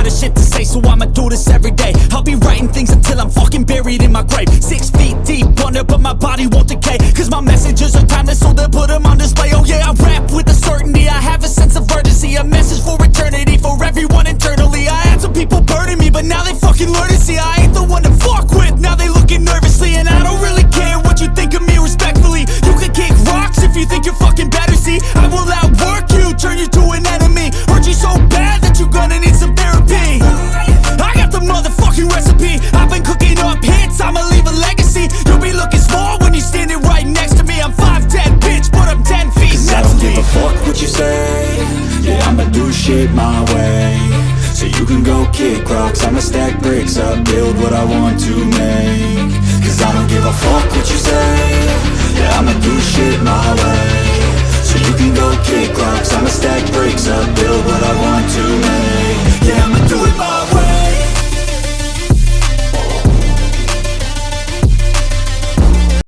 lot of shit to say, so I'ma do this every day. I'll be writing things until I'm fucking buried in my grave. 6 feet deep under, but my body won't decay, cause my messages are timeless, so they'll put them on display. Oh yeah, I rap with a certainty, I have a sense of urgency, a message for eternity, for everyone internally. I had some people burning me, but now they fucking learn to see I ain't the one to fuck with. Now they looking nervously, and I don't really care what you think of me, respectfully. You can kick rocks if you think you're fucking better, see I will outwork you, turn you to an enemy, hurt you so bad that you're gonna need some therapy. I got the motherfucking recipe, I've been cooking up hits, I'ma leave a legacy. You'll be looking small when you're standing right next to me. I'm 5'10", bitch, but I'm 10 feet. Cause I don't give a fuck what you say. Yeah, I'ma do shit my way. So you can go kick rocks, I'ma stack bricks up, build what I want to make. Cause I don't give a fuck what you say. Yeah, I'ma do shit my way. So you can go kick rocks, I'ma stack bricks up, build what I want to make.